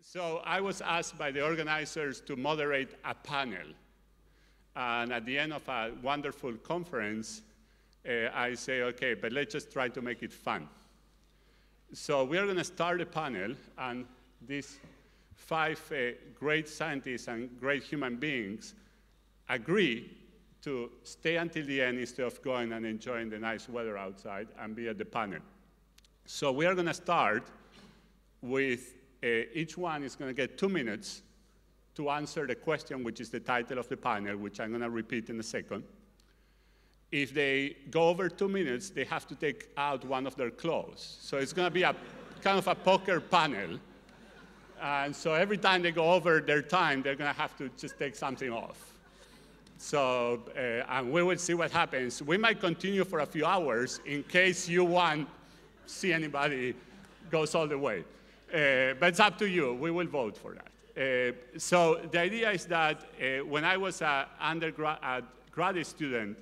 So I was asked by the organizers to moderate a panel. And at the end of a wonderful conference, I say, okay, but let's just try to make it fun. So we're going to start a panel, and these 5 great scientists and great human beings agree to stay until the end instead of going and enjoying the nice weather outside and be at the panel. So we are going to start with each one is going to get 2 minutes to answer the question, which is the title of the panel, which I'm going to repeat in a second. If they go over 2 minutes, they have to take out one of their clothes. So it's going to be a kind of a poker panel. And so every time they go over their time, they're going to have to just take something off. So, and we will see what happens. We might continue for a few hours in case you want to see anybody goes all the way. But it's up to you. We will vote for that. So the idea is that when I was a graduate student,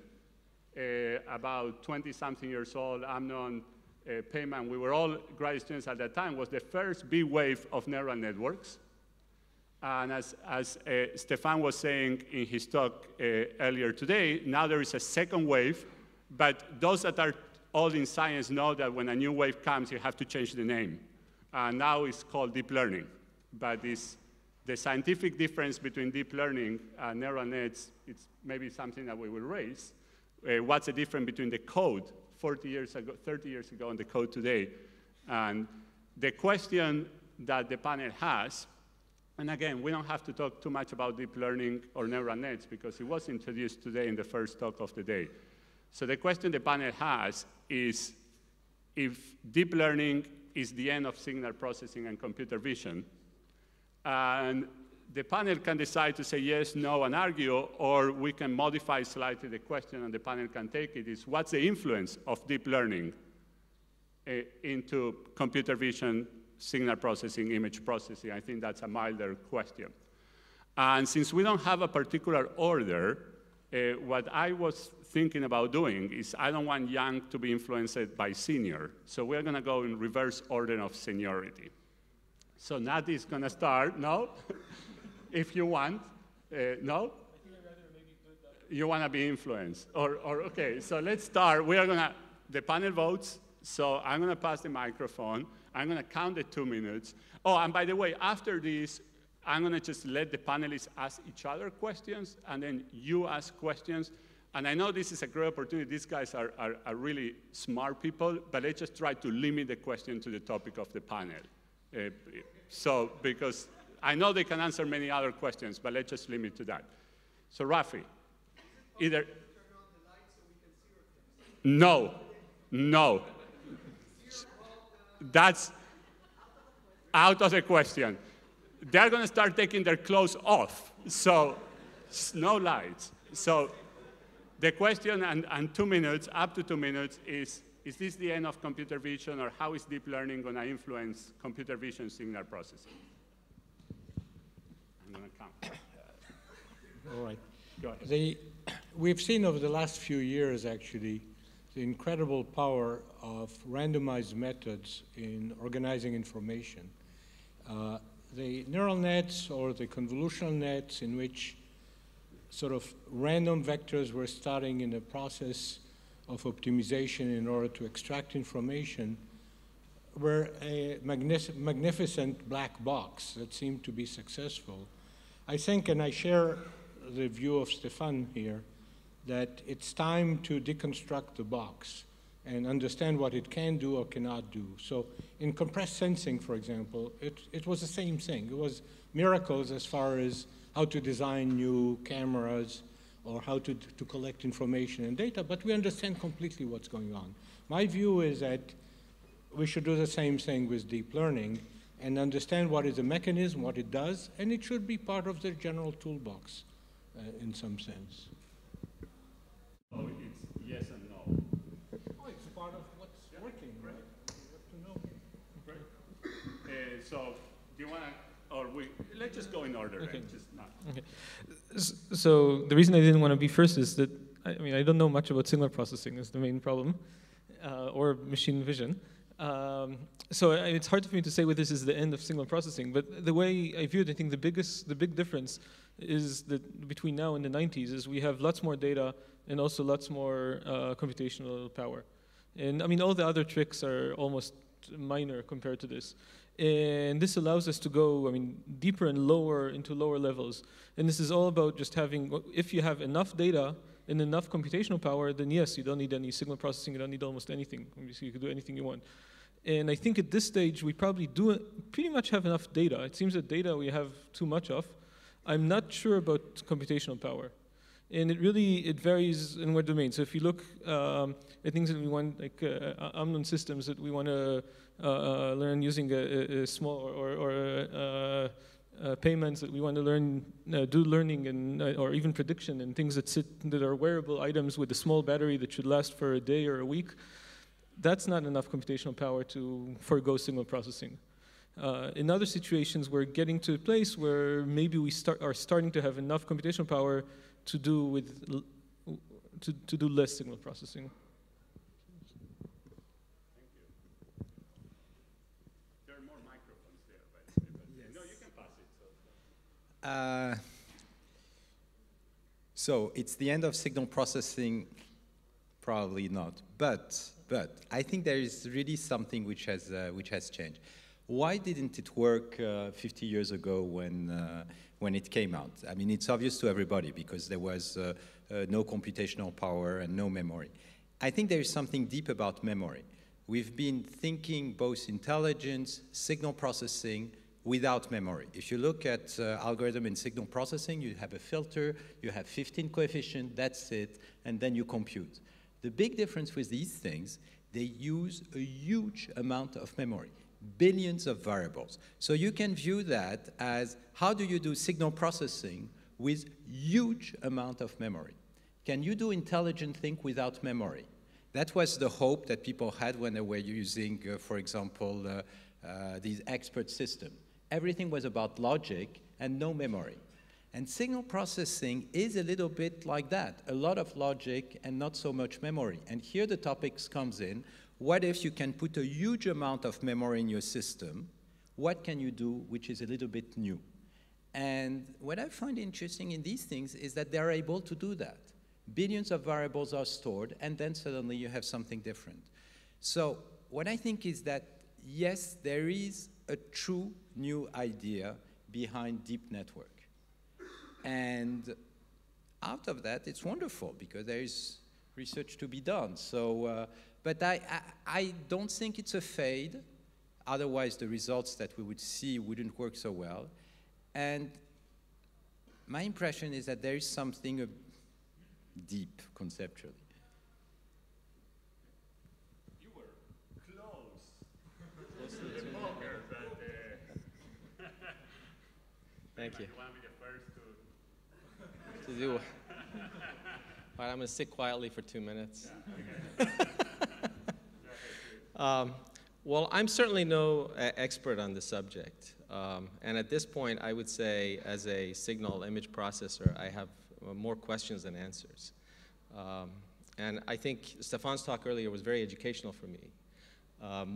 about 20-something years old, Amnon, Peyman, we were all graduate students at that time, was the first big wave of neural networks. And as Stephane was saying in his talk earlier today, now there is a second wave, but those that are old in science know that when a new wave comes, you have to change the name. Now it's called deep learning. But the scientific difference between deep learning and neural nets, it's maybe something that we will raise. What's the difference between the code 40 years ago, 30 years ago, and the code today? And the question that the panel has, and again, we don't have to talk too much about deep learning or neural nets because it was introduced today in the first talk of the day. So the question the panel has is if deep learning is the end of signal processing and computer vision, and the panel can decide to say yes, no, and argue, or we can modify slightly the question and the panel can take it, is what's the influence of deep learning into computer vision, signal processing, image processing? I think that's a milder question. And since we don't have a particular order, what I was thinking about doing is I don't want young to be influenced by senior. So we're going to go in reverse order of seniority. So Nati is going to start. No? If you want. No? I think I'd rather maybe do that. You want to be influenced. Or OK, so let's start. We are going to, the panel votes. So I'm going to pass the microphone. I'm going to count the 2 minutes. Oh, and by the way, after this, I'm going to just let the panelists ask each other questions, and then you ask questions. And I know this is a great opportunity. These guys are really smart people, but let's just try to limit the question to the topic of the panel. So, because I know they can answer many other questions, but let's just limit to that. So, Rafi, either. No, no. That's out of the question. They're going to start taking their clothes off, so no lights. So the question and 2 minutes, up to 2 minutes, is this the end of computer vision, or how is deep learning going to influence computer vision signal processing? I'm going to count. All right. Go ahead. We've seen over the last few years, actually, the incredible power of randomized methods in organizing information. The neural nets or the convolutional nets in which sort of random vectors were starting in a process of optimization in order to extract information were a magnificent black box that seemed to be successful. I think, and I share the view of Stephane here, that it's time to deconstruct the box and understand what it can do or cannot do. So in compressed sensing, for example, it was the same thing. It was miracles as far as how to design new cameras or how to collect information and data, but we understand completely what's going on. My view is that we should do the same thing with deep learning and understand what is the mechanism, what it does, and it should be part of the general toolbox in some sense. Oh, it's yes and no. Oh, it's part of what's working, right? You have to know. Right. So do you want to, or let's just go in order. Okay. Right? Just not. Okay. So the reason I didn't want to be first is that, I mean, I don't know much about signal processing is the main problem, or machine vision. So it's hard for me to say whether this is the end of signal processing, but the way I view it, I think the big difference is that between now and the 90s is we have lots more data and also lots more computational power. And I mean, all the other tricks are almost minor compared to this. And this allows us to go, I mean, deeper and lower into lower levels. And this is all about just having, if you have enough data and enough computational power, then yes, you don't need any signal processing, you don't need almost anything. Obviously, you can do anything you want. And I think at this stage, we probably do pretty much have enough data. It seems that data we have too much of. I'm not sure about computational power. And it varies in what domain. So if you look at things that we want, like Amnon systems that we want to learn using a small or payments that we want to learn, do learning and or even prediction and things that are wearable items with a small battery that should last for a day or a week, that's not enough computational power to forego signal processing. In other situations, we're getting to a place where maybe we are starting to have enough computational power to do to do less signal processing. Thank you. There are more microphones there, but yes. No, you can pass it. So it's the end of signal processing, probably not. But I think there is really something which has changed. Why didn't it work 50 years ago when it came out? I mean, it's obvious to everybody because there was no computational power and no memory. I think there is something deep about memory. We've been thinking both intelligence, signal processing, without memory. If you look at algorithm in signal processing, you have a filter, you have 15 coefficients, that's it, and then you compute. The big difference with these things, they use a huge amount of memory. Billions of variables. So you can view that as how do you do signal processing with huge amount of memory? Can you do intelligent think without memory? That was the hope that people had when they were using, for example, these expert systems. Everything was about logic and no memory. And signal processing is a little bit like that, a lot of logic and not so much memory. And here the topics comes in. What if you can put a huge amount of memory in your system? What can you do which is a little bit new? And what I find interesting in these things is that they're able to do that. Billions of variables are stored, and then suddenly you have something different. So what I think is that, yes, there is a true new idea behind deep network. And out of that, it's wonderful because there is research to be done. So, but I don't think it's a fade. Otherwise, the results that we would see wouldn't work so well. And my impression is that there is something deep conceptually. You were close to the poker, but thank you. You want to be the first to do. All right, I'm going to sit quietly for 2 minutes. Yeah, okay. Well, I'm certainly no expert on the subject. And at this point, I would say, as a signal image processor, I have more questions than answers. And I think Stephane's talk earlier was very educational for me.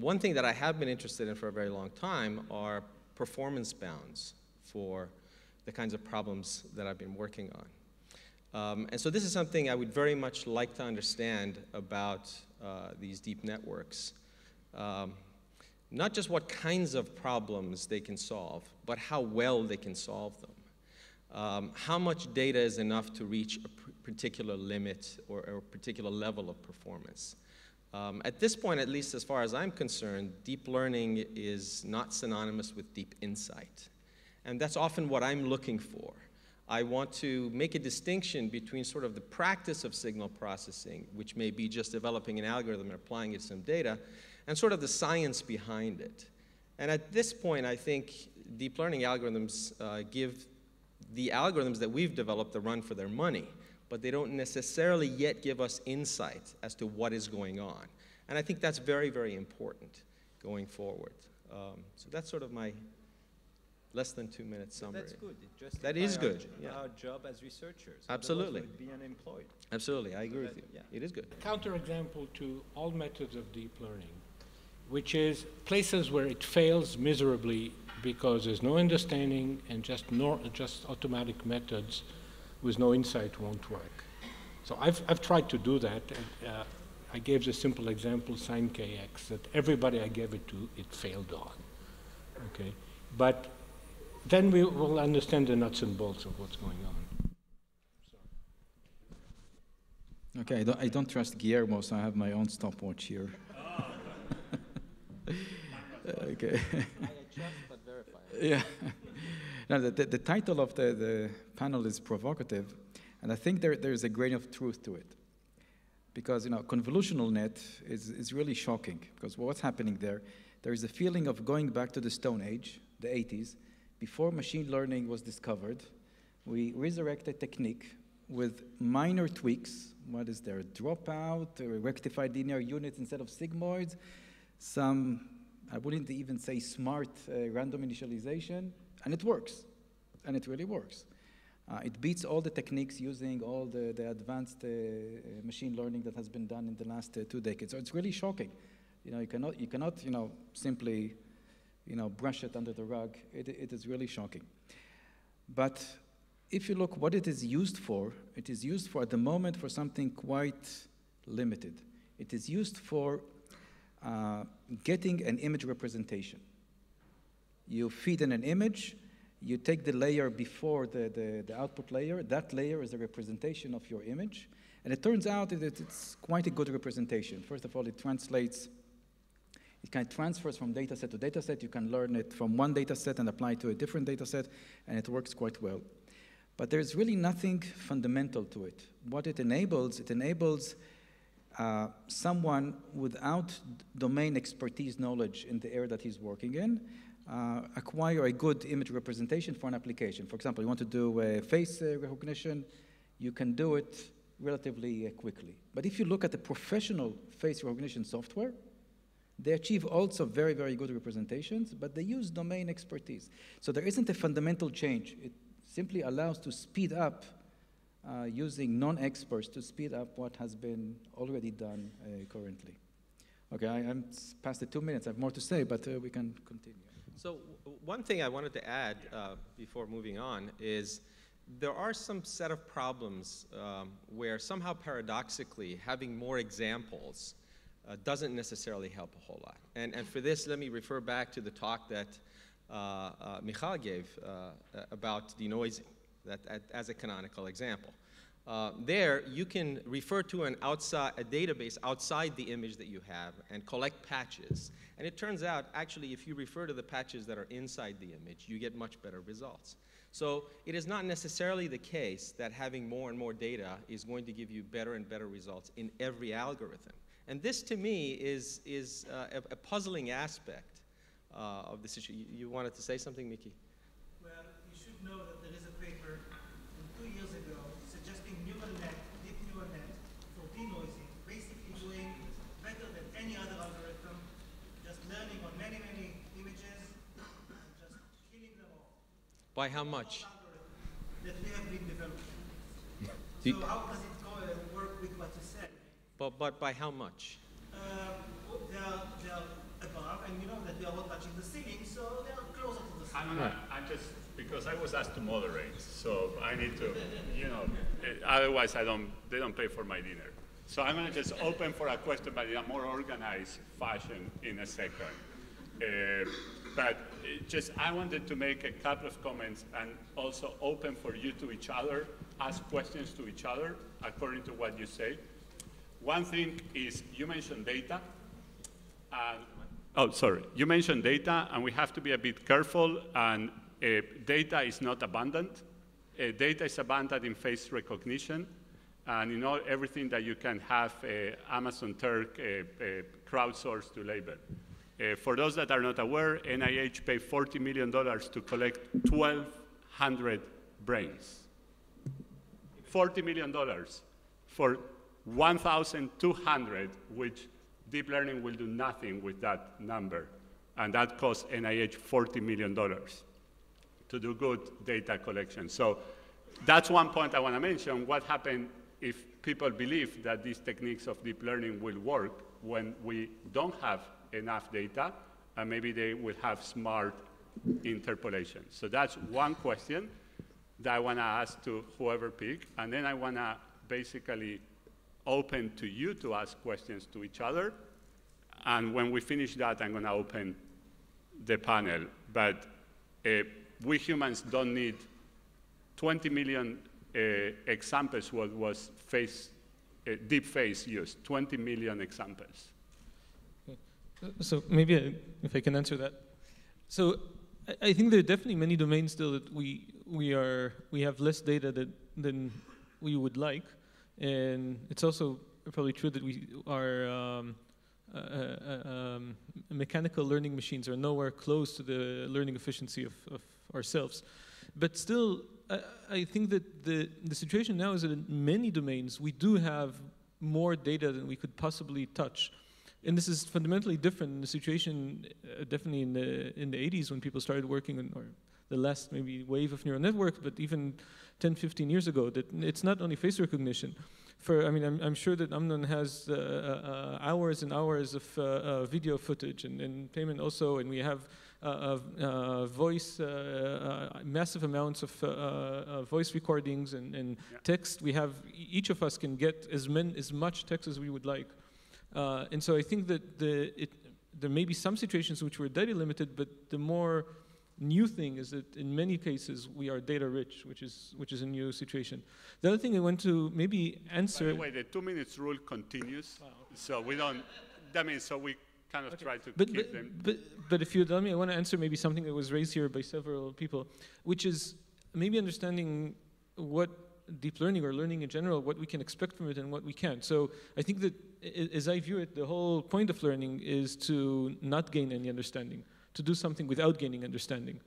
One thing that I have been interested in for a very long time are performance bounds for the kinds of problems that I've been working on. And so this is something I would very much like to understand about these deep networks. Not just what kinds of problems they can solve, but how well they can solve them. How much data is enough to reach a particular limit or a particular level of performance. At this point, at least as far as I'm concerned, deep learning is not synonymous with deep insight. And that's often what I'm looking for. I want to make a distinction between sort of the practice of signal processing, which may be just developing an algorithm and applying it to some data, and sort of the science behind it. And at this point, I think deep learning algorithms give the algorithms that we've developed the run for their money, but they don't necessarily yet give us insight as to what is going on. And I think that's very, very important going forward. So that's sort of my less than 2 minute summary. That's good. That is good. Our job as researchers. Absolutely. Otherwise we'd be unemployed. Absolutely, I agree with you. Yeah. It is good. Counterexample to all methods of deep learning which is places where it fails miserably because there's no understanding and just automatic methods with no insight won't work. So I've tried to do that. And, I gave the simple example, sine kx, that everybody I gave it to, it failed on. Okay, but then we will understand the nuts and bolts of what's going on. So. Okay, I don't trust Guillermo, so I have my own stopwatch here. Okay. I adjust but verify. Yeah. Now, the title of the panel is provocative, and I think there's a grain of truth to it. Because convolutional net is really shocking, because what's happening there is a feeling of going back to the Stone Age, the 80s, before machine learning was discovered. We resurrect a technique with minor tweaks. What is there? Dropout, rectified linear units instead of sigmoids, some, I wouldn't even say smart random initialization, and it works, and it really works. It beats all the techniques using all the advanced machine learning that has been done in the last 2 decades. So it's really shocking. You cannot simply brush it under the rug. It is really shocking. But if you look what it is used for at the moment for something quite limited. It is used for getting an image representation. You feed in an image. You take the layer before the output layer. That layer is a representation of your image. And it turns out that it's quite a good representation. First of all, it translates. It kind of transfers from data set to data set. You can learn it from one data set and apply it to a different data set, and it works quite well. But there's really nothing fundamental to it. What it enables someone without domain expertise knowledge in the area that he's working in, acquire a good image representation for an application. For example, you want to do face recognition, you can do it relatively quickly. But if you look at the professional face recognition software, they achieve also very, very good representations, but they use domain expertise. So there isn't a fundamental change. It simply allows to speed up using non-experts to speed up what has been already done currently. Okay, I'm past the 2 minutes. I have more to say, but we can continue. So one thing I wanted to add before moving on is there are some set of problems where somehow paradoxically having more examples doesn't necessarily help a whole lot. And for this, let me refer back to the talk that Michal gave about denoising, as a canonical example. There, you can refer to a database outside the image that you have and collect patches. And it turns out, actually, if you refer to the patches that are inside the image, you get much better results. So it is not necessarily the case that having more and more data is going to give you better and better results in every algorithm. And this, to me, is a puzzling aspect of this issue. You wanted to say something, Miki? Well, you should know that there is a paper from 2 years ago suggesting neural net, deep neural net, for denoising, basically doing better than any other algorithm, just learning on many, many images and just killing them all. By how much? That we have been developing. So how does it work with what you said? But by how much? They are above, and you know that we are all touching the ceiling, so they are closer to the ceiling. I'm just, because I was asked to moderate, so I need to, otherwise they don't pay for my dinner. So I'm going to just open for a question, but in a more organized fashion in a second. But I wanted to make a couple of comments and also open for you to each other, ask questions to each other according to what you say. One thing is, you mentioned data. You mentioned data, and we have to be a bit careful, and data is not abundant. Data is abundant in face recognition, and in everything that you can have Amazon Turk crowdsourced to label. For those that are not aware, NIH paid $40 million to collect 1,200 brains. $40 million for 1,200, which deep learning will do nothing with that number. And that cost NIH $40 million to do good data collection. So that's one point I want to mention. What happens if people believe that these techniques of deep learning will work when we don't have enough data, and maybe they will have smart interpolation. So that's one question that I want to ask to whoever pick, and then I want to basically open to you to ask questions to each other, and when we finish that, I'm going to open the panel. But we humans don't need 20 million examples what was deep face used, 20 million examples. So maybe if I can answer that. So I think there are definitely many domains still that we have less data than we would like, and it's also probably true that our mechanical learning machines are nowhere close to the learning efficiency of ourselves. But still, I think that the situation now is that in many domains we do have more data than we could possibly touch. And this is fundamentally different in the situation, definitely in the 80s when people started working on, or the last maybe wave of neural networks, but even 10, 15 years ago, that it's not only face recognition. I'm sure that Amnon has hours and hours of video footage, and Peyman also, and we have voice, massive amounts of voice recordings and text. We have, each of us can get as much text as we would like. And so I think that there may be some situations which were data limited, but the more new thing is that in many cases we are data rich, which is a new situation. The other thing I want to maybe answer. By the way, the 2 minutes rule continues, so we don't. That means so we kind of try to keep them. But if you allow me, I want to answer maybe something that was raised here by several people, which is maybe understanding what deep learning or learning in general, what we can expect from it and what we can't. So I think that as I view it, the whole point of learning is to not gain any understanding, to do something without gaining understanding,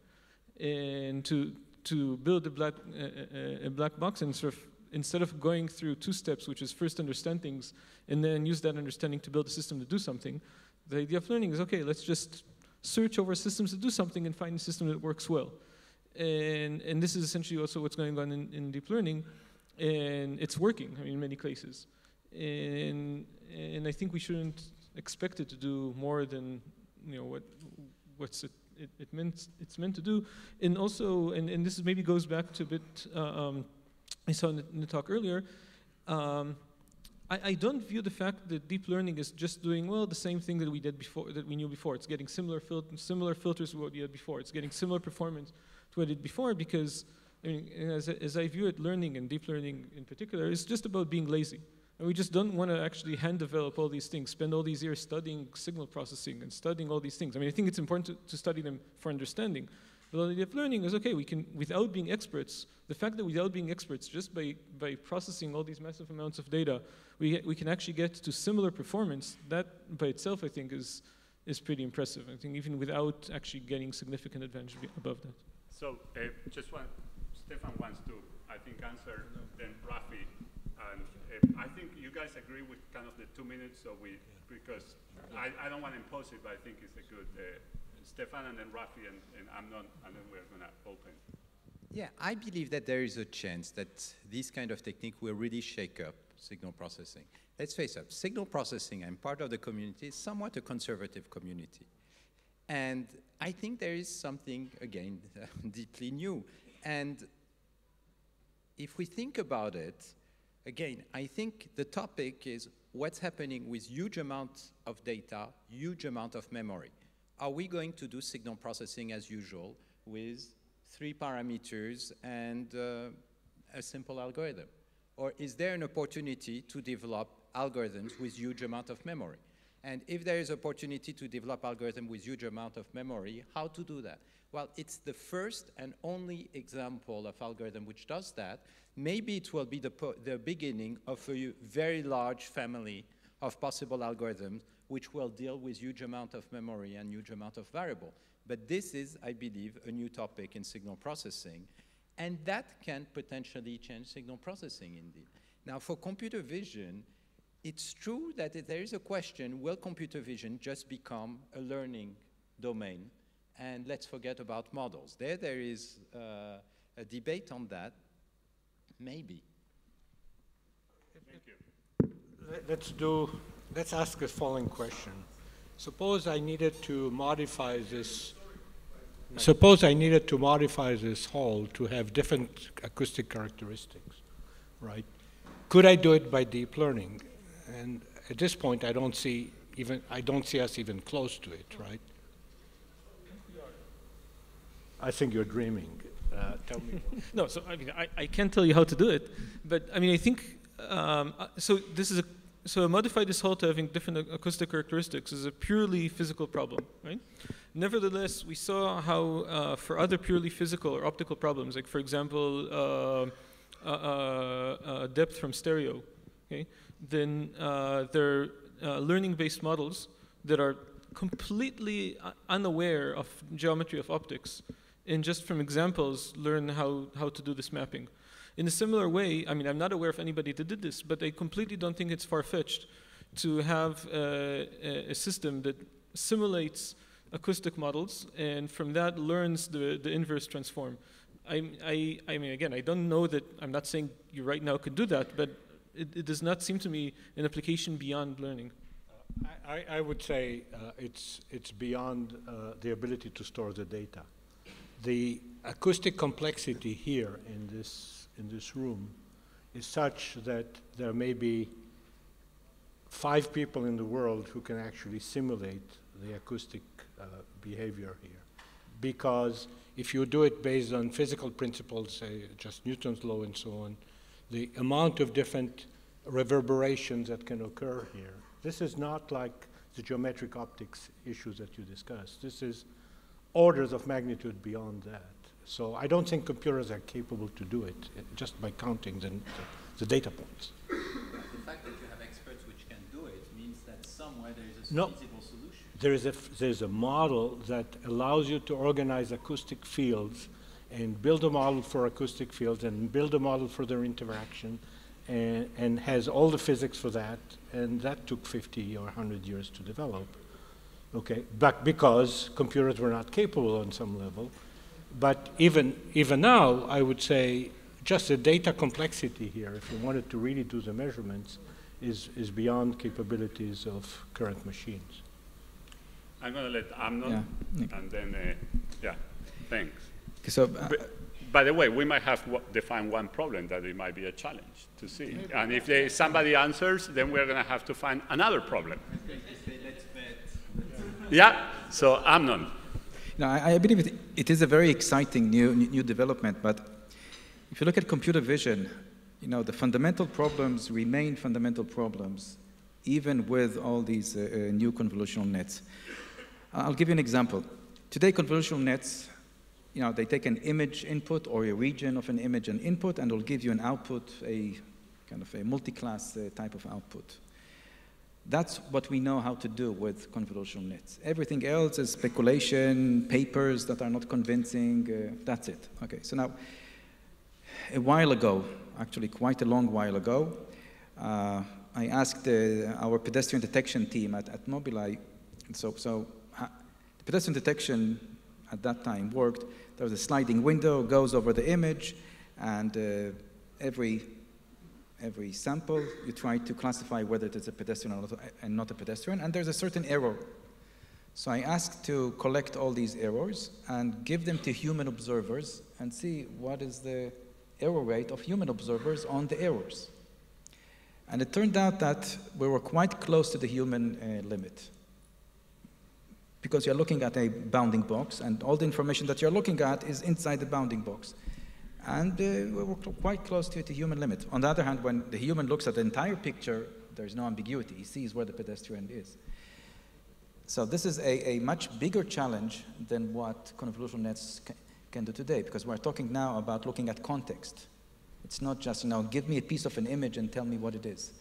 and to build a black box and sort of, instead of going through two steps, which is first understand things and then use that understanding to build a system to do something, the idea of learning is, okay, let's just search over systems to do something and find a system that works well. And this is essentially also what's going on in deep learning, and it's working, in many cases. And I think we shouldn't expect it to do more than it's meant to do. And also, and this maybe goes back to a bit I saw in the talk earlier. I don't view the fact that deep learning is just doing, well, the same thing that we did before, that we knew before. It's getting similar filters to what we had before. It's getting similar performance to what it did before, because as I view it, learning and deep learning in particular is just about being lazy. And we just don't want to actually hand develop all these things, spend all these years studying signal processing and studying all these things. I think it's important to study them for understanding. But the idea of learning is, okay, we can, without being experts, the fact that without being experts, just by processing all these massive amounts of data, we can actually get to similar performance. That by itself, I think, is pretty impressive. I think even without actually getting significant advantage above that. So just one, Stephane wants to, I think, answer, then Rafi. And I think you guys agree with kind of the 2 minutes, so because I don't want to impose it, but I think it's a good, Stephane and then Rafi and Amnon, and then we're going to open. Yeah, I believe that there is a chance that this kind of technique will really shake up signal processing. Let's face it, signal processing, and part of the community, is somewhat a conservative community. And I think there is something, again, deeply new. And if we think about it, again, I think the topic is what's happening with huge amounts of data, huge amount of memory. Are we going to do signal processing as usual with 3 parameters and a simple algorithm? Or is there an opportunity to develop algorithms with huge amount of memory? And if there is opportunity to develop algorithm with huge amount of memory, how to do that? Well, it's the first and only example of algorithm which does that. Maybe it will be the beginning of a very large family of possible algorithms which will deal with huge amount of memory and huge amount of variable. But this is, I believe, a new topic in signal processing, and that can potentially change signal processing indeed. Now, for computer vision, it's true that there is a question, will computer vision just become a learning domain? And let's forget about models. There is a debate on that, maybe. Thank you. Let's ask the following question. Suppose I needed to modify this hall to have different acoustic characteristics, right? Could I do it by deep learning? And at this point, I don't see us even close to it, right? I think you're dreaming. Tell me. No, so I mean, I can't tell you how to do it, but I mean, I think so modify this hall to having different acoustic characteristics is a purely physical problem, right? Nevertheless, we saw how for other purely physical or optical problems, like for example, depth from stereo, okay? Then there are learning-based models that are completely unaware of geometry of optics, and just from examples learn how to do this mapping. In a similar way, I mean, I'm not aware of anybody that did this, but I completely don't think it's far-fetched to have a system that simulates acoustic models, and from that learns the inverse transform. I mean, again, I don't know that, I'm not saying you right now could do that, but it does not seem to me an application beyond learning. I would say it's beyond the ability to store the data. The acoustic complexity here in this room is such that there may be 5 people in the world who can actually simulate the acoustic behavior here. Because if you do it based on physical principles, say just Newton's law and so on, the amount of different reverberations that can occur here, this is not like the geometric optics issues that you discussed. This is orders of magnitude beyond that. So I don't think computers are capable to do it just by counting the data points. The fact that you have experts which can do it means that somewhere there is a feasible solution. There's a model that allows you to organize acoustic fields and build a model for acoustic fields and build a model for their interaction and has all the physics for that, and that took 50 or 100 years to develop. Okay, but because computers were not capable on some level. But even now, I would say just the data complexity here, if you wanted to really do the measurements, is beyond capabilities of current machines. I'm going to let Amnon, and then, thanks. So, by the way, we might have defined one problem that it might be a challenge to see. And if somebody answers, then we're going to have to find another problem. Yeah, so Amnon. No, I believe it is a very exciting new development, but if you look at computer vision, the fundamental problems remain fundamental problems, even with all these new convolutional nets. I'll give you an example. Today, convolutional nets, they take an image input or a region of an image and input, and it'll give you an output, a kind of a multi-class type of output. That's what we know how to do with convolutional nets. Everything else is speculation, papers that are not convincing, that's it. Okay, so now, a while ago, actually quite a long while ago, I asked our pedestrian detection team at Mobileye, so the pedestrian detection at that time worked. There was a sliding window, goes over the image, and every sample, you try to classify whether it is a pedestrian and not a pedestrian, and there's a certain error. So I asked to collect all these errors and give them to human observers and see what is the error rate of human observers on the errors. And it turned out that we were quite close to the human limit, because you're looking at a bounding box, and all the information that you're looking at is inside the bounding box. And we were quite close to the human limit. On the other hand, when the human looks at the entire picture, there's no ambiguity. He sees where the pedestrian is. So this is a much bigger challenge than what convolutional nets can do today, because we're talking now about looking at context. It's not just, give me a piece of an image and tell me what it is.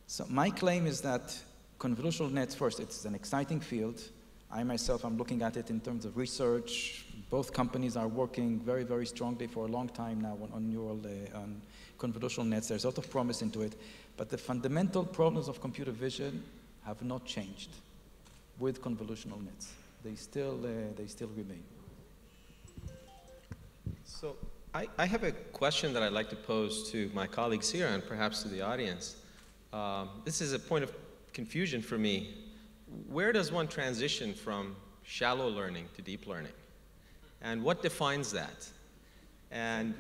So my claim is that convolutional nets, first, it's an exciting field. I myself, I'm looking at it in terms of research. Both companies are working very, very strongly for a long time now on convolutional nets. There's a lot of promise into it. But the fundamental problems of computer vision have not changed with convolutional nets. They still remain. So I have a question that I'd like to pose to my colleagues here and perhaps to the audience. This is a point of confusion for me. where does one transition from shallow learning to deep learning? And what defines that? And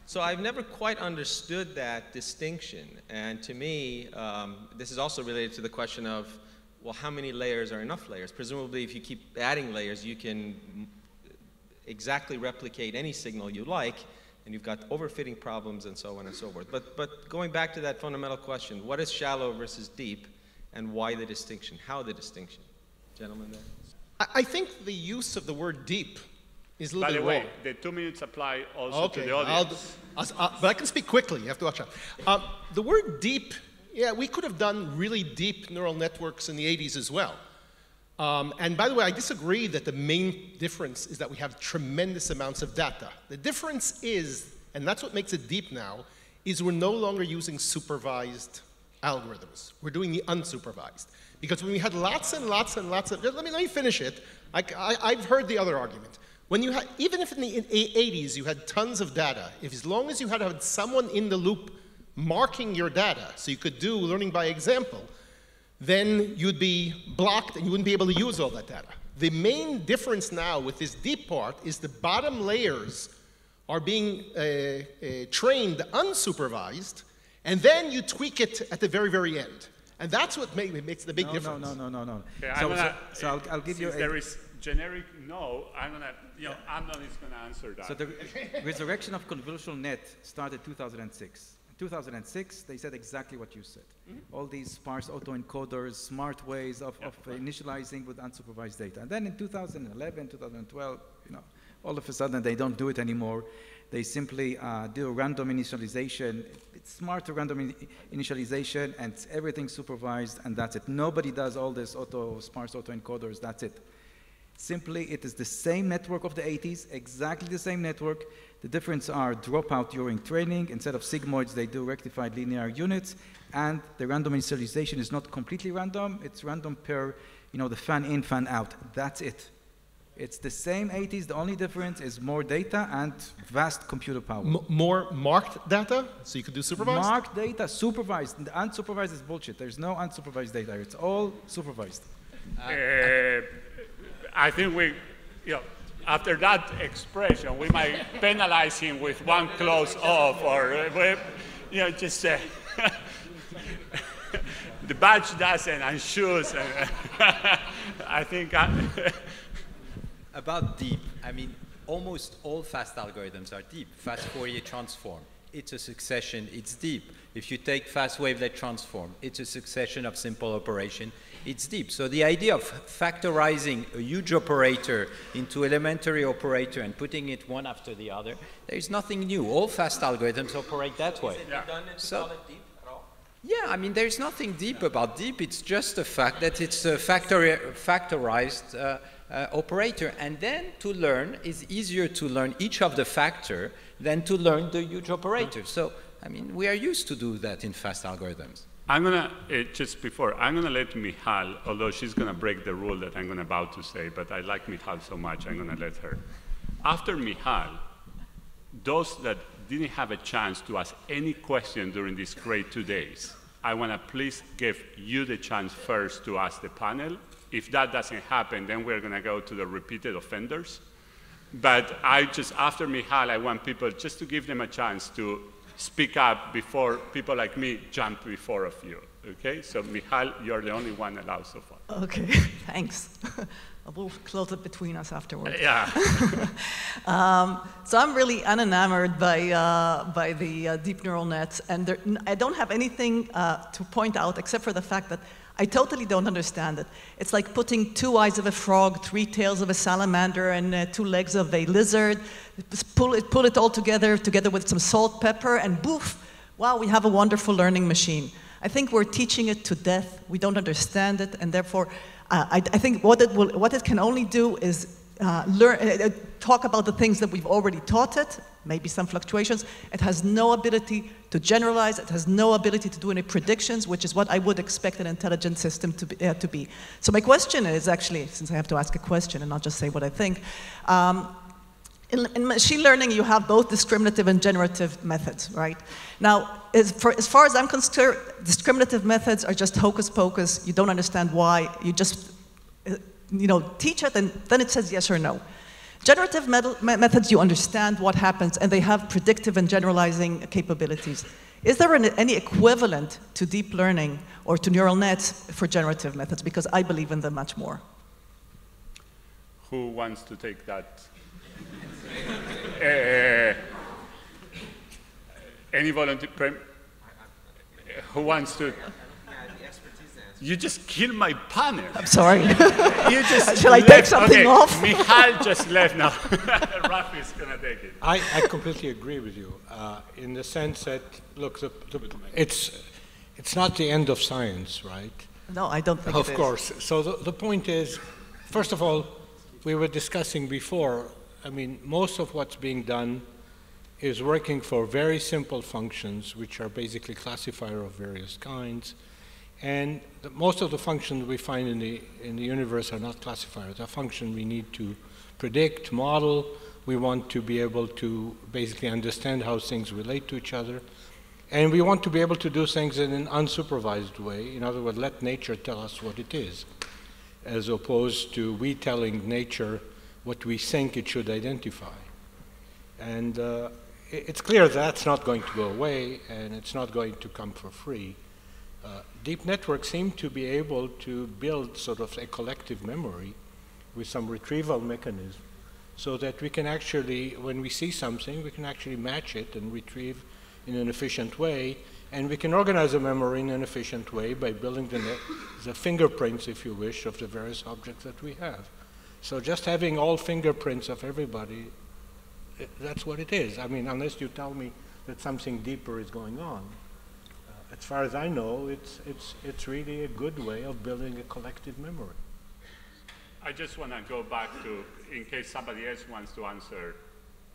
so I've never quite understood that distinction. And to me, this is also related to the question of, well, how many layers are enough layers? Presumably, if you keep adding layers, you can exactly replicate any signal you like, and you've got overfitting problems and so on and so forth. But going back to that fundamental question, what is shallow versus deep, and why the distinction? How the distinction? Gentlemen there. I think the use of the word deep is a little bit wrong. By the way, the 2 minutes apply also to the audience. But I can speak quickly. You have to watch out. The word deep, yeah, we could have done really deep neural networks in the 80s as well. And by the way, I disagree that the main difference is that we have tremendous amounts of data. The difference is, and that's what makes it deep now, is we're no longer using supervised algorithms. We're doing the unsupervised. Because when we had lots and lots and lots of, let me finish it. I've heard the other argument. When you had, even if in the 80s you had tons of data, as long as you had someone in the loop marking your data, so you could do learning by example, then you'd be blocked and you wouldn't be able to use all that data. The main difference now with this deep part is the bottom layers are being trained unsupervised, and then you tweak it at the very, very end. And that's what makes the big difference. No. Okay, So I'll give you a... There is generic no, I'm going to, Amnon is going to answer that. So the resurrection of convolutional net started 2006. In 2006, they said exactly what you said. All these sparse autoencoders, smart ways of initializing with unsupervised data. And then in 2011, 2012, all of a sudden they don't do it anymore. They simply do a random initialization. It's smart random initialization, and everything's supervised, and that's it. Nobody does all this sparse autoencoders, that's it. Simply, it is the same network of the 80s, exactly the same network. The difference are dropout during training. Instead of sigmoids, they do rectified linear units, and the random initialization is not completely random. It's random per, the fan in, fan out. That's it. It's the same 80s. The only difference is more data and vast computer power. More marked data, so you could do supervised? Marked data, supervised. The unsupervised is bullshit. There's no unsupervised data. It's all supervised. I think after that expression, we might penalize him with one close off, or just the badge doesn't and shoes. And I think. About deep, I mean, almost all fast algorithms are deep. Fast Fourier transform, it's a succession, it's deep. If you take fast wavelet transform, it's a succession of simple operation, it's deep. So the idea of factorizing a huge operator into elementary operator and putting it one after the other, there's nothing new. All fast algorithms operate that way. Is it redundant to call it deep at all? Yeah, I mean, there's nothing deep about deep. It's just the fact that it's a factorized operator. And then to learn is easier to learn each of the factor than to learn the huge operator. So, I mean, we are used to do that in fast algorithms. I'm going to, I'm going to let Michal, although she's going to break the rule that I'm about to say, but I like Michal so much, I'm going to let her. After Michal, those that didn't have a chance to ask any question during these great 2 days, I want to please give you the chance first to ask the panel. If that doesn't happen, then we're going to go to the repeated offenders. But after Michal, I want people just to give them a chance to speak up before people like me jump before of you, okay? So Michal, you're the only one allowed so far. Okay, thanks. We'll close it between us afterwards. Yeah. So I'm really unenamored by the deep neural nets, and I don't have anything to point out except for the fact that I totally don't understand it. It's like putting 2 eyes of a frog, 3 tails of a salamander, and 2 legs of a lizard. Pull it all together with some salt, pepper, and boof, wow, we have a wonderful learning machine. I think we're teaching it to death. We don't understand it, and therefore, I think what it can only do is talk about the things that we've already taught it, maybe some fluctuations. It has no ability to generalize. It has no ability to do any predictions, which is what I would expect an intelligent system to be. So my question is actually, since I have to ask a question and not just say what I think, In machine learning, you have both discriminative and generative methods, right? Now, as far as I'm concerned, discriminative methods are just hocus pocus. You don't understand why. You just teach it, and then it says yes or no. Generative methods, you understand what happens, and they have predictive and generalizing capabilities. Is there any equivalent to deep learning or to neural nets for generative methods? Because I believe in them much more. Who wants to take that? Any volunteer? Who wants to? You just killed my panel. I'm sorry. You just Shall I take something off? Michal just left now. Rafi is going to take it. I completely agree with you in the sense that, look, it's not the end of science, right? No, I don't think it is. Of course. So the point is, first of all, we were discussing before, I mean, most of what's being done is working for very simple functions, which are basically classifier of various kinds. And most of the functions we find in the universe are not classifiers. They're functions we need to predict, model. We want to be able to basically understand how things relate to each other. And we want to be able to do things in an unsupervised way. In other words, let nature tell us what it is, as opposed to we telling nature what we think it should identify. And it's clear that's not going to go away, and it's not going to come for free. Deep networks seem to be able to build sort of a collective memory with some retrieval mechanism so that we can actually, when we see something, we can actually match it and retrieve in an efficient way. And we can organize a memory in an efficient way by building the fingerprints, if you wish, of the various objects that we have. So just having all fingerprints of everybody, that's what it is. I mean, unless you tell me that something deeper is going on. As far as I know, it's really a good way of building a collective memory. I just want to go back to, in case somebody else wants to answer,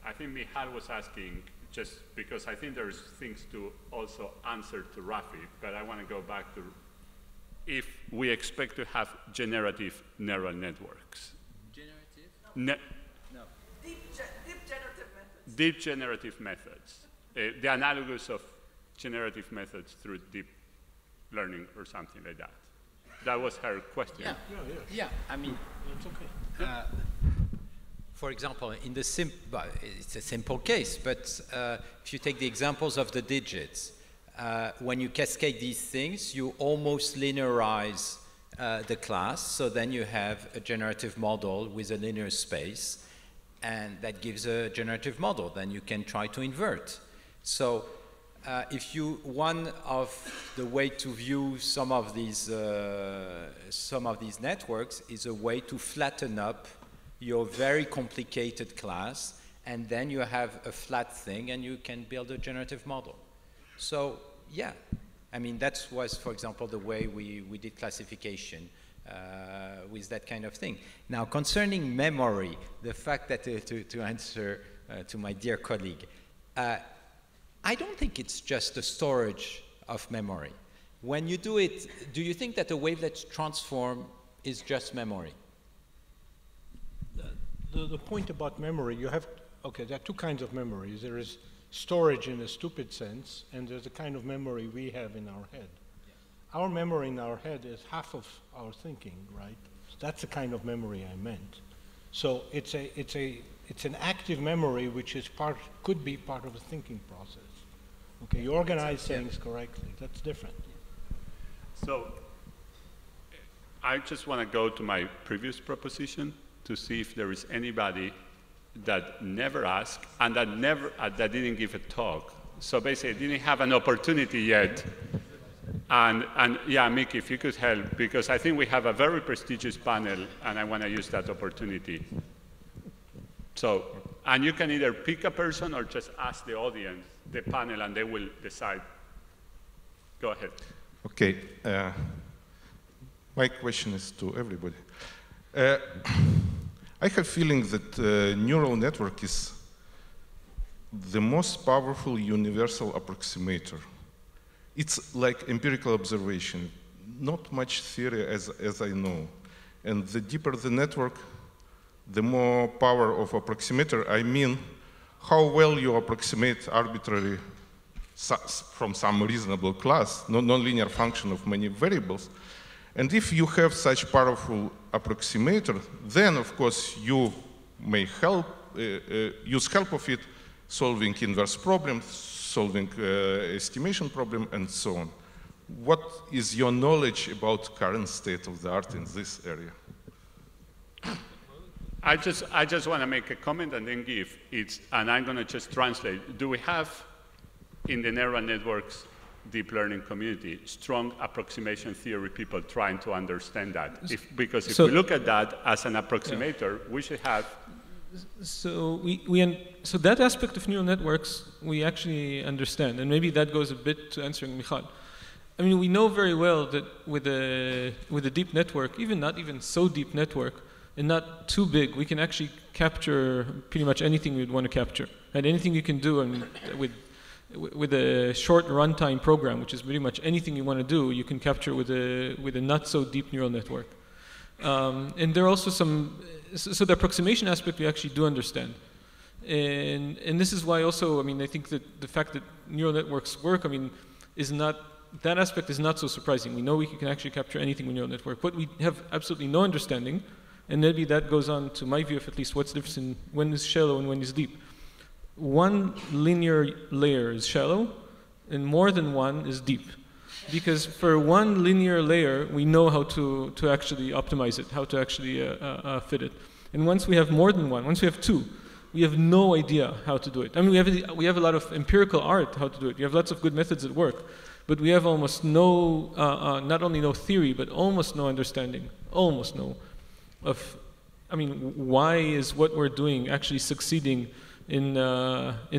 I think Michal was asking, just because I think there's things to also answer to Rafi, but I want to go back to if we expect to have generative neural networks. Generative? No. Deep generative methods. Deep generative methods. The analogous of generative methods through deep learning or something like that. That was her question. Yeah. I mean, it's okay. For example, in the it's a simple case, but if you take the examples of the digits, when you cascade these things, you almost linearize the class, so then you have a generative model with a linear space, and that gives a generative model. Then you can try to invert. So one of the way to view some of these networks is a way to flatten up your very complicated class, and then you have a flat thing, and you can build a generative model. So yeah, I mean that was, for example, the way we did classification with that kind of thing. Now, concerning memory, the fact that to answer to my dear colleague. I don't think it's just a storage of memory. When you do it, do you think that a wavelet transform is just memory? The point about memory, you have, okay, there are two kinds of memories. There is storage in a stupid sense, and there's a kind of memory we have in our head. Yeah. Our memory in our head is half of our thinking, right? That's the kind of memory I meant. So it's an active memory which is could be part of a thinking process. Okay, you organize things correctly. That's different. So I just want to go to my previous proposition to see if there is anybody that never asked and that didn't give a talk. So basically, didn't have an opportunity yet. And yeah, Mickey, if you could help, because I think we have a very prestigious panel, and I want to use that opportunity. So, and you can either pick a person or just ask the audience, the panel, and they will decide. Go ahead. Okay. My question is to everybody. I have feeling that neural network is the most powerful universal approximator. It's like empirical observation, not much theory as I know. And the deeper the network, the more power of approximator, I mean how well you approximate arbitrary from some reasonable class, nonlinear function of many variables. And if you have such powerful approximator, then of course you may use help of it solving inverse problems, solving estimation problem, and so on. What is your knowledge about current state of the art in this area? I just want to make a comment and then give it, and I'm going to just translate. Do we have in the neural networks deep learning community strong approximation theory people trying to understand that? Because if we look at that as an approximator, we should have. So so that aspect of neural networks we actually understand, and maybe that goes a bit to answering Michal. I mean, we know very well that with a deep network, not even so deep network, and not too big, we can actually capture pretty much anything we'd want to capture. And anything you can do, I mean, with a short runtime program, which is pretty much anything you want to do, you can capture with a not so deep neural network. And there are also so the approximation aspect we actually do understand. And this is why also, I mean, I think that the fact that neural networks work, I mean, that aspect is not so surprising. We know we can actually capture anything with neural network, but we have absolutely no understanding, and maybe that goes on to my view of at least what's the difference in when is shallow and when is deep. One linear layer is shallow, and more than one is deep. Because for one linear layer, we know how to actually optimize it, how to actually fit it. And once we have more than one, once we have two, we have no idea how to do it. I mean, we have a lot of empirical art how to do it. We have lots of good methods that work. But we have almost no, not only no theory, but almost no understanding, almost no, of, I mean, why is what we're doing actually succeeding in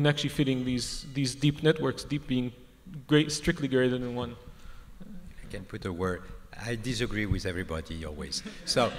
actually fitting these deep networks, deep being strictly greater than one. I can put a word. I disagree with everybody always. So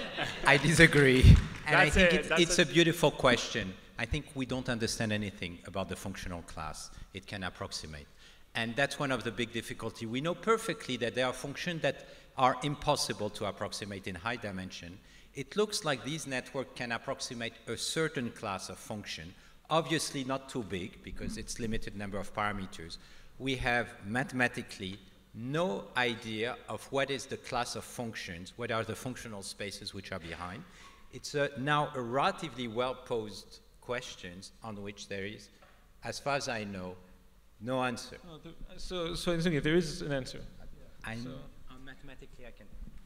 I disagree. And I think it's a beautiful question. I think we don't understand anything about the functional class it can approximate. And that's one of the big difficulties. We know perfectly that there are functions that are impossible to approximate in high dimension. It looks like these networks can approximate a certain class of function, obviously not too big because it's limited number of parameters. We have mathematically no idea of what is the class of functions, what are the functional spaces which are behind. It's now a relatively well-posed questions on which there is, as far as I know, no answer. So there is an answer. Mathematically, I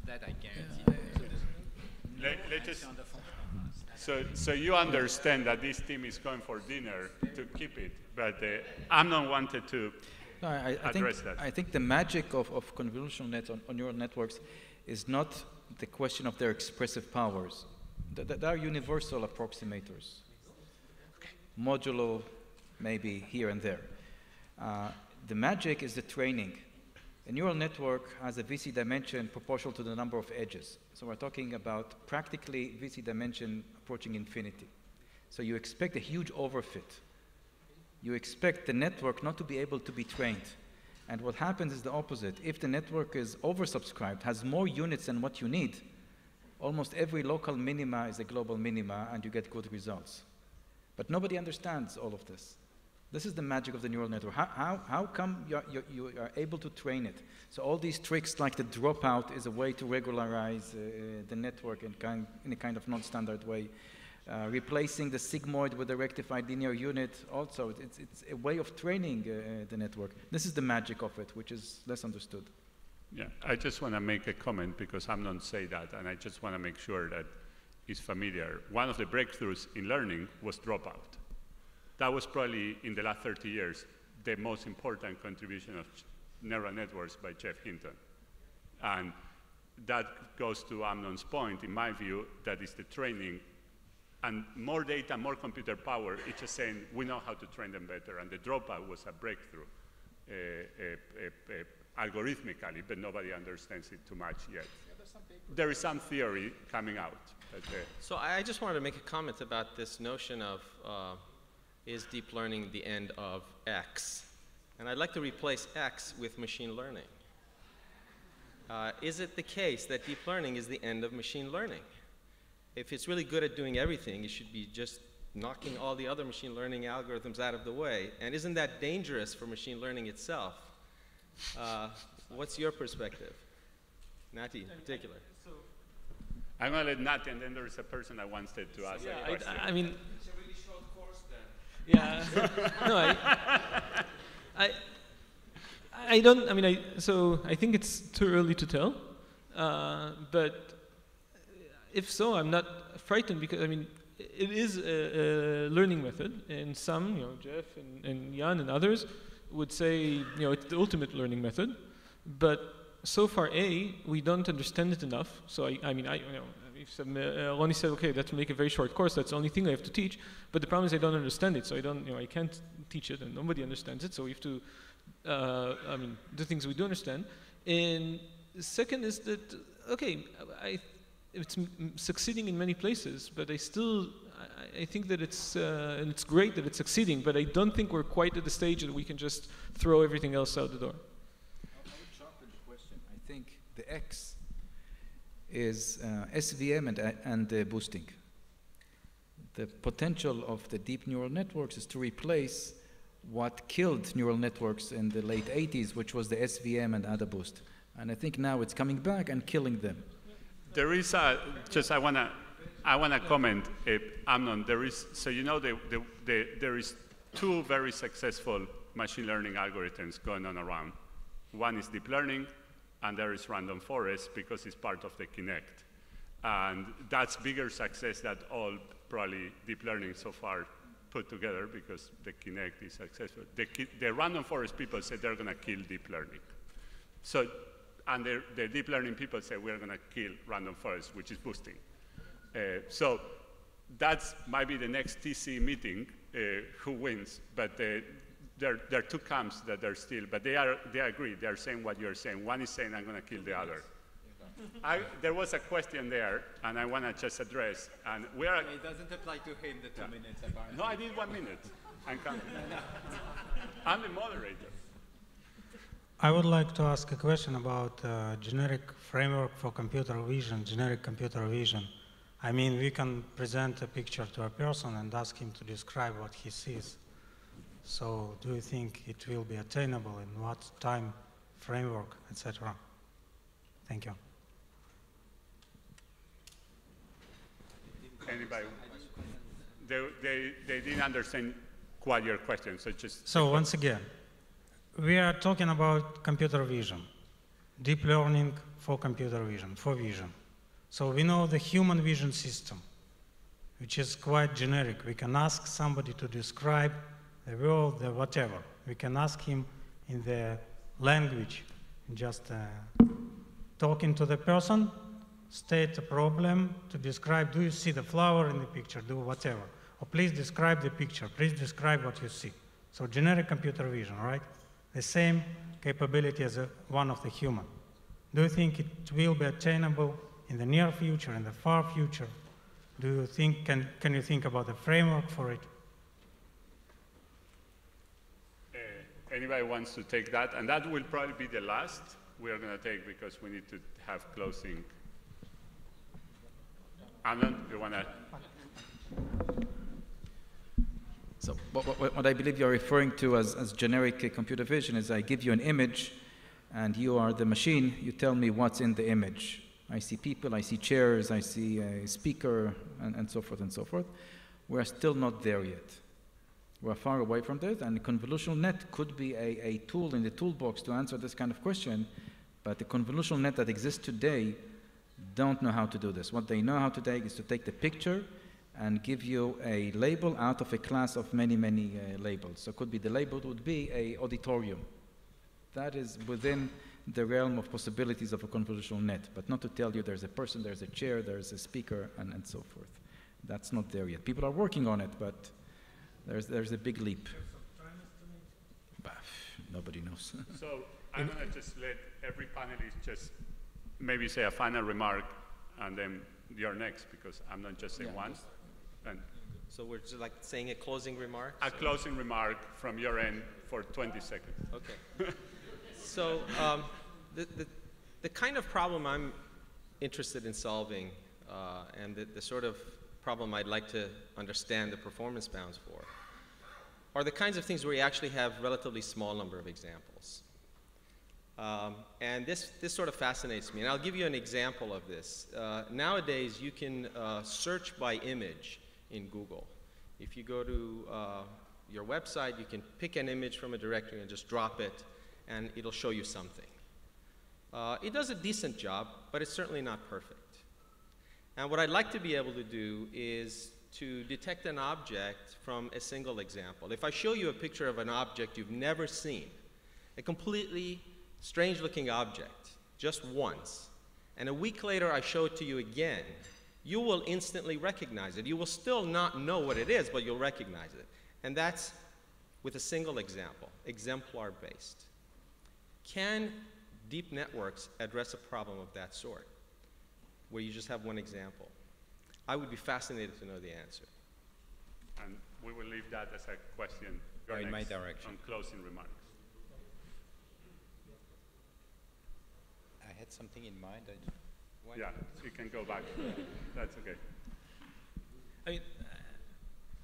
guarantee. So you understand that this team is going for dinner to keep it, but Amnon wanted to address that. I think the magic of convolutional nets on neural networks is not the question of their expressive powers. There are universal approximators, modulo maybe here and there. The magic is the training. A neural network has a VC dimension proportional to the number of edges. So we're talking about practically VC dimension approaching infinity. So you expect a huge overfit. You expect the network not to be able to be trained. And what happens is the opposite. If the network is oversubscribed, has more units than what you need, almost every local minima is a global minima and you get good results. But nobody understands all of this. This is the magic of the neural network. How come you are able to train it? So all these tricks like the dropout is a way to regularize the network in a kind of non-standard way. Replacing the sigmoid with a rectified linear unit also, it's a way of training the network. This is the magic of it, which is less understood. Yeah, I just want to make a comment because Amnon said that, and I just want to make sure that it's familiar. One of the breakthroughs in learning was dropout. That was probably, in the last 30 years, the most important contribution of neural networks by Jeff Hinton. And that goes to Amnon's point, in my view, that is the training. And more data, more computer power, it's just saying we know how to train them better. And the dropout was a breakthrough, algorithmically, but nobody understands it too much yet. There is some theory coming out. So I just wanted to make a comment about this notion of is deep learning the end of X? And I'd like to replace X with machine learning. Is it the case that deep learning is the end of machine learning? if it's really good at doing everything, it should be just knocking all the other machine learning algorithms out of the way. And isn't that dangerous for machine learning itself? What's your perspective? Nati, in particular. I'm going to let Nati, and then there is a person that wants to ask a question. I mean, it's a really short course then. Yeah. No, I don't. I mean, so I think it's too early to tell. But if so, I'm not frightened because I mean, it is a learning method, and some, Jeff and Jan and others would say, it's the ultimate learning method. But so far, we don't understand it enough. So Ronnie said, okay, let's make a very short course. That's the only thing I have to teach. But the problem is I don't understand it. So I can't teach it, and nobody understands it. So we have to, do things we do understand. And second is that, okay, it's succeeding in many places, but I think that and it's great that it's succeeding, but I don't think we're quite at the stage that we can just throw everything else out the door. I would jump in the question. I think the X is SVM and boosting. The potential of the deep neural networks is to replace what killed neural networks in the late 80s, which was the SVM and ADA boost. And I think now it's coming back and killing them. There is I wanna comment, Amnon. There is there is two very successful machine learning algorithms going on around. One is deep learning, and there is random forest because it's part of the Kinect, and that's bigger success than all probably deep learning so far put together because the Kinect is successful. The random forest people say they're going to kill deep learning. So, and the deep learning people say we're going to kill random forest, which is boosting. So that's might be the next TC meeting, who wins, but there are two camps that are still, but they agree. They are saying what you're saying. One is saying I'm going to kill the other. There was a question there, and I want to just address. And we are. It doesn't apply to him, the 2 minutes, apparently. No, I did 1 minute. I'm coming. I'm the moderator. I would like to ask a question about generic framework for computer vision, generic computer vision. I mean, we can present a picture to a person and ask him to describe what he sees. So do you think it will be attainable, in what time framework, etc.? Thank you. Anybody? They didn't understand quite your question, so just... So once again, we are talking about computer vision, deep learning for computer vision, for vision. So we know the human vision system, which is quite generic. We can ask somebody to describe the world, the whatever. We can ask him in the language, just talking to the person, state a problem to describe, do you see the flower in the picture, do whatever. Or please describe the picture, please describe what you see. So generic computer vision, right? The same capability as one of the human. Do you think it will be attainable in the near future, in the far future? Do you think, can you think about a framework for it? Anybody wants to take that? And that will probably be the last we are going to take because we need to have closing. Amnon, you want to? So what I believe you're referring to as generic computer vision is I give you an image and you are the machine, you tell me what's in the image. I see people, I see chairs, I see a speaker, and so forth and so forth. We're still not there yet. We're far away from that, and the convolutional net could be a tool in the toolbox to answer this kind of question, but the convolutional net that exists today don't know how to do this. What they know how to take is to take the picture and give you a label out of a class of many, many labels. So it could be the label would be an auditorium. That is within the realm of possibilities of a convolutional net, but not to tell you there's a person, there's a chair, there's a speaker, and so forth. That's not there yet. People are working on it, but there's a big leap. Bah, nobody knows. So I'm going to just let every panelist just maybe say a final remark, and then you're next, because I'm not just saying one. And so we're just like saying a closing remark? A closing remark from your end for 20 seconds. Okay. So the kind of problem I'm interested in solving and the sort of problem I'd like to understand the performance bounds for, are the kinds of things where you actually have relatively small number of examples. And this sort of fascinates me, and I'll give you an example of this. Nowadays, you can search by image in Google. If you go to your website, you can pick an image from a directory and just drop it, and it'll show you something. It does a decent job, but it's certainly not perfect. And what I'd like to be able to do is to detect an object from a single example. If I show you a picture of an object you've never seen, a completely strange-looking object, just once, and a week later I show it to you again, you will instantly recognize it. You will still not know what it is, but you'll recognize it. And that's with a single example, exemplar-based. Can deep networks address a problem of that sort, where you just have one example? I would be fascinated to know the answer. And we will leave that as a question in my direction. On closing remarks. I had something in mind. Yeah, you can go back. That's okay.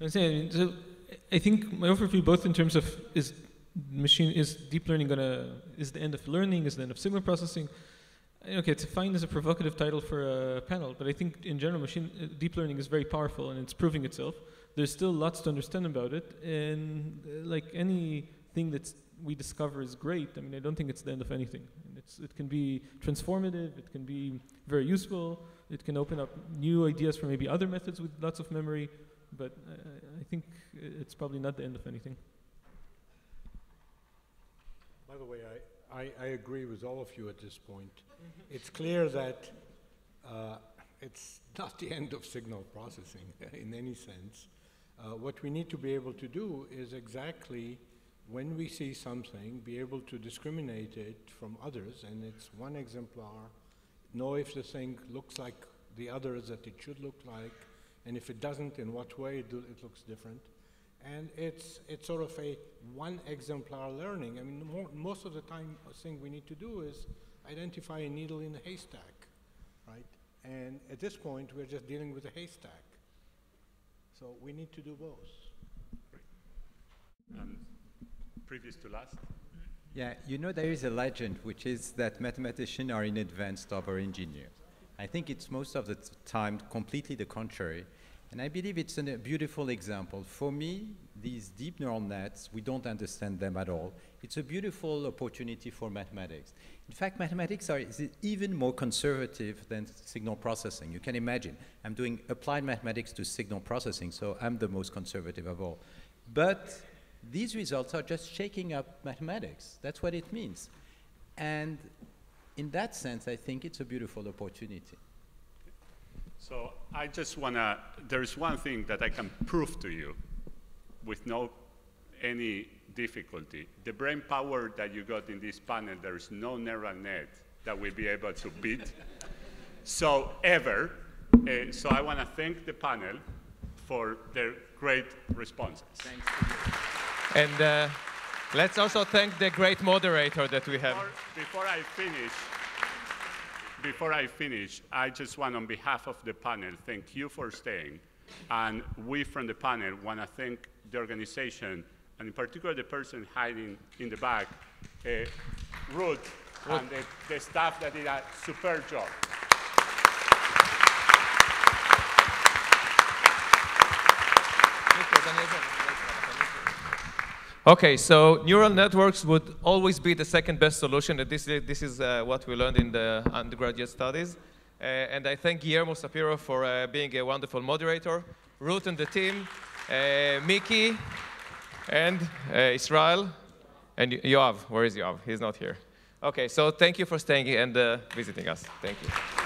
So I think my overview, both in terms of is deep learning is the end of learning, is the end of signal processing. Okay, it's fine as a provocative title for a panel, but I think in general deep learning is very powerful and it's proving itself. There's still lots to understand about it, and like anything that we discover is great. I mean, I don't think it's the end of anything. It can be transformative, it can be very useful, it can open up new ideas for maybe other methods with lots of memory, but I think it's probably not the end of anything. By the way, I agree with all of you at this point. It's clear that it's not the end of signal processing in any sense. What we need to be able to do is exactly when we see something, be able to discriminate it from others, and it's one exemplar, know if the thing looks like the others that it should look like, and if it doesn't, in what way it looks different. And it's sort of a one exemplar learning. I mean, most of the time, a thing we need to do is identify a needle in a haystack, right? And at this point, we're just dealing with a haystack. So we need to do both. Previous to last? Yeah, you know, there is a legend, which is that mathematicians are in advance over engineers. I think it's most of the time completely the contrary. And I believe it's a beautiful example. For me, these deep neural nets, we don't understand them at all. It's a beautiful opportunity for mathematics. In fact, mathematics is even more conservative than signal processing. You can imagine, I'm doing applied mathematics to signal processing, so I'm the most conservative of all. But these results are just shaking up mathematics. That's what it means. And in that sense, I think it's a beautiful opportunity. So I just want to, there's one thing that I can prove to you with any difficulty. The brain power that you got in this panel, there's no neural net that will be able to beat. So ever. So I want to thank the panel for their great responses. Thanks. And let's also thank the great moderator that we have. Before I finish, I just want, on behalf of the panel, thank you for staying. And we from the panel want to thank the organization, and in particular the person hiding in the back, Ruth, and the staff that did a superb job. Okay, so neural networks would always be the second best solution. This is what we learned in the undergraduate studies. And I thank Guillermo Sapiro for being a wonderful moderator, Ruth and the team, Miki, and Israel, and Yoav. Where is Yoav? He's not here. Okay, so thank you for staying and visiting us. Thank you.